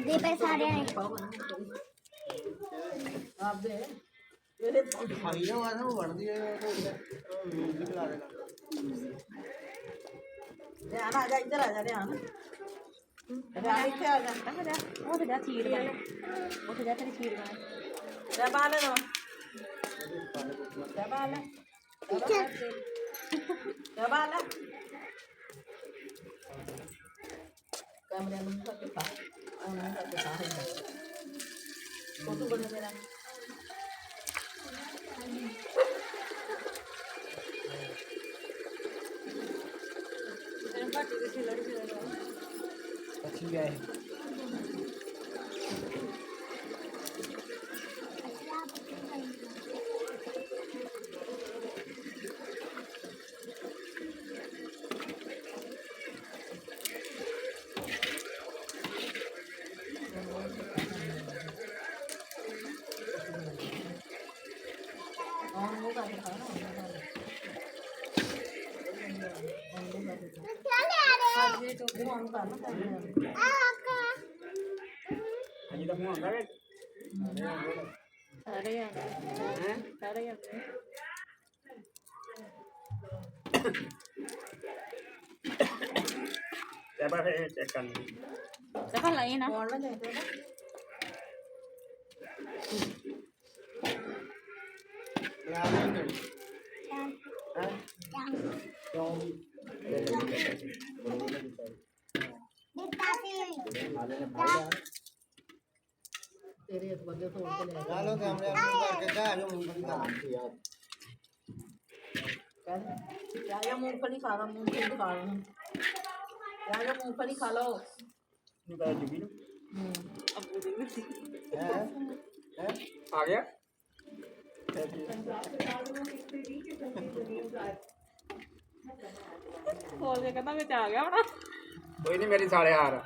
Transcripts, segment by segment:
दे पैसा आ रहे हैं आप दे मेरे खाई ना वाला वो बढ़ दिया तो म्यूजिक ला देगा ध्यान आ जा इधर आ जा ध्यान ध्यान इधर आ जा वो तो जा खीर बना वो तो जा तेरी खीर बना जा बाल लो जा बाल जा बाल कैमरे में करके खा ऑनलाइन करके खा है फोटो बना मेरा पार्टी के खिलाड़ी से अच्छी है अजी तो मुंह आंदा है सारे हैं सारे हैं क्या बात है चेक कर देखा लाइन ना कौन लगे तेरे एक बजे तो उनके ले डालो कैमरे में करके जा जो मूंगफली खा यार क्या ये मूंगफली खा रहा मूंगफली खा रहा हूं क्या ये मूंगफली खा लो निकाल दी भी अब वो देंगे है आ गया खोल के कहता मैं आ गया बड़ा कोई नहीं मेरी साढ़े हार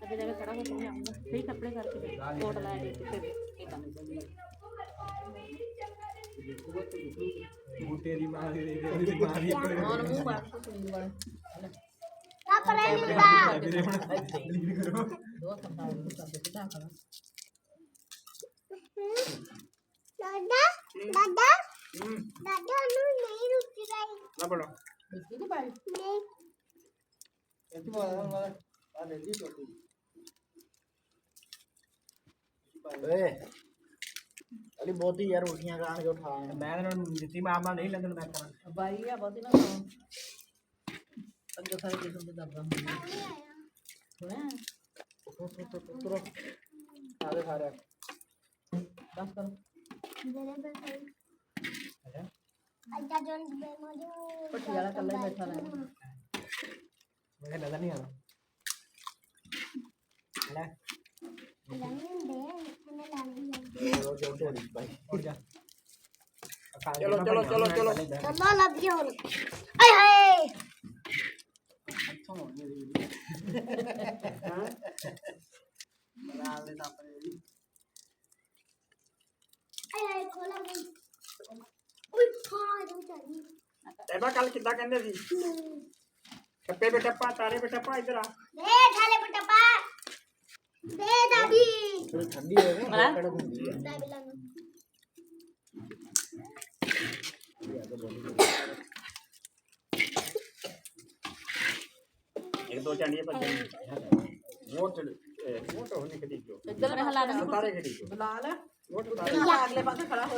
अभी जगह खड़ा हो तुमने आऊंगा सही कपड़े करके कोट लाया देते थे वो तेरी मां दे तेरी मां भी और मुंह बात तो सुन बड़ा दो संभाल सब सीधा करो दादा दादा दादा नहीं रुक रही ना पड़ो इसकी बाल नहीं ऐसी बात है हमारा आ ले ली तो ए अली बहुत ही यार उठियां कान के उठा मैं ना जितनी मामा नहीं लगन मैं कर भाई या बहुत ही ना अंदर सारे किस्म के दबा सुना तुरो सारे सारे बस करो अच्छा जोन बेमोजू पटियाला कल्ला बैठा रहा मुझे नजर नहीं आ रहा है चलो चलो चलो चलो चलो लग गया हाय हाय बना ले ना पर हाय हाय खोला गई ओए हां दो चाहिए एबा कल किदा कहंदे सी टप्पे पे टप्पा तारे पे टप्पा इधर आ दे थाले पे टप्पा दे दादी थोड़ी ठंडी है ना कड़क होती है दादी ला एक दो चांडिया पर मोट होने के लिए इधर में हला दे तारे के लिए बुला ले मोट अगले पास खड़ा हो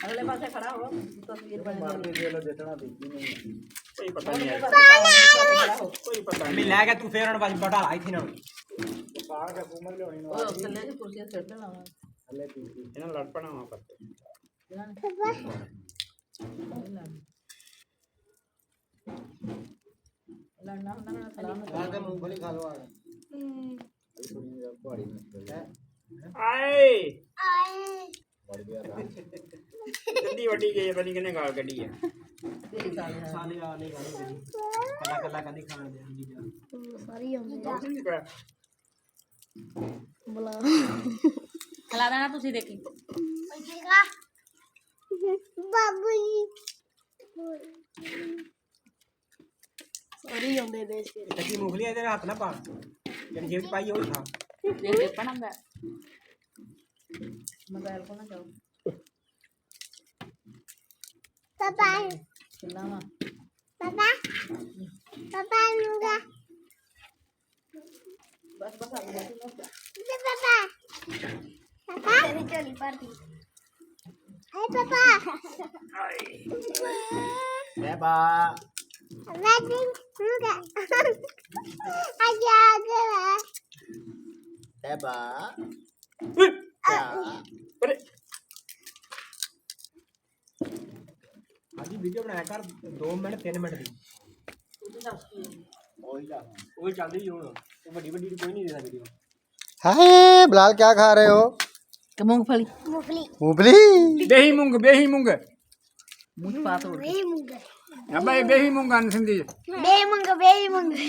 अगले पास खड़ा हो तस्वीर बने मार दे लो जितना देखी नहीं कोई पता नहीं है खड़ा हो कोई पता मैं नहीं लाएगा तू फेर बटा लाई थी ना ਆਹ ਕੇ ਕੁਮਰ ਲਿਆਉਣੀ ਨੂੰ ਉਹ ਥੱਲੇ ਦੀ ਕੁਰਸੀ ਤੇ ਸਿੱਟ ਲਾਵਾਂ ਥੱਲੇ ਪੀ ਇਹਨਾਂ ਲੜ ਪਣਾ ਵਾ ਪੱਤੇ ਲੜਨਾ ਹੁੰਦਾ ਨਾ ਸਲਾਮ ਆ ਕੇ ਮੂੰਗਫਲੀ ਖਾ ਲਓ ਆ ਬੜੀ ਆਏ ਬੜੀ ਗਿਆ ਗੱਡੀ ਵੱਡੀ ਗਈ ਪਤਾ ਨੀ ਕਿਹਨੇ ਗਾਲ ਕੱਢੀ ਆ ਤੇਰੀ ਸਾਲ ਹੈ ਸਾਲੇ ਆ ਨਹੀਂ ਗਾਣੀ ਕੱਲਾ ਕੱਲਾ ਕਦੀ ਖਾਣ ਦੇ ਜੀ ਸਾਰੀ ਆਉਂਦੀ ਆ ਨਹੀਂ ਪਿਆ ਬਲਾ ਖਲਾ ਦੇਣਾ ਤੁਸੀਂ ਦੇਖੀ ਬਾਬੂ ਜੀ ਸਾਰੀ ਆਉਂਦੇ ਦੇਸ਼ ਕੇ ਕੱਚੀ ਮੂੰਗਫਲੀ ਇਹਦੇ ਹੱਥ ਨਾ ਪਾ ਜਿਹੜੀ ਜੇਬ 'ਚ ਪਾਈ ਉਹ ਹੀ ਖਾ ਦੇਖ ਦੇਖ ਪਣਾਂਗਾ ਮੋਬਾਈਲ ਕੋ ਨਾ ਜਾਓ ਪਾਪਾ ਕਿੰਨਾ ਵਾ ਪਾਪਾ ਪਾਪਾ ਨੂਗਾ ਬਸ ਬਸ ਆ ਗਿਆ ਪਾਪਾ ਪਾਪਾ ਤੇਰੀ ਚੋਲੀ ਪਾਰਟੀ ਹਾਏ ਪਾਪਾ ਲੈ ਬਾ ਮੈਂ ਨੂਗਾ ਆਜਾ ਗਵਾ ਲੈ ਬਾ ਅਰੇ ਆਜੀ ਵੀਡੀਓ ਬਣਾਇਆ ਕਰ 2 ਮਿੰਟ 3 ਮਿੰਟ ਦੀ ਉਹੀ ਲਾ ਉਹ ਚੱਲਦੀ ਹੁਣ ਉਹ ਵੱਡੀ ਵੱਡੀ ਕੋਈ ਨਹੀਂ ਦੇਦਾ ਵੀਡੀਓ हाय बिलाल क्या खा रहे हो ਕਿ ਮੂੰਗਫਲੀ ਮੂੰਗਫਲੀ मूंगफली ਬੇਹੀ ਮੂੰਗ ਮੂੰਹ ਪਾ ਤੋੜ ਬੇ ਮੁੰਗ ਆ ਬਾਈ ਬੇਹੀ ਮੂੰਗ ਆਂ ਸਿੰਦੀ ਬੇ ਮੁੰਗ ਬੇ ਮੁੰਗ ਬੇ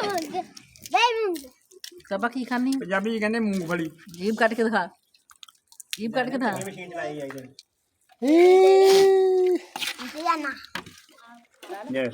ਮੁੰਗ ਬੇ ਮੁੰਗ ਸਭਾ ਕੀ ਖਾਣੀ ਪੰਜਾਬੀ 'ਚ ਕਹਿੰਦੇ ਮੂੰਗਫਲੀ ਜੀਭ ਕੱਟ ਕੇ ਦਿਖਾ ਜੀਭ ਕੱਟ ਕੇ ਦਿਖਾ ਮਸ਼ੀਨ ਚਲਾਈ ਆਈ ਦੇ ਜਾਨਾ ਜੇ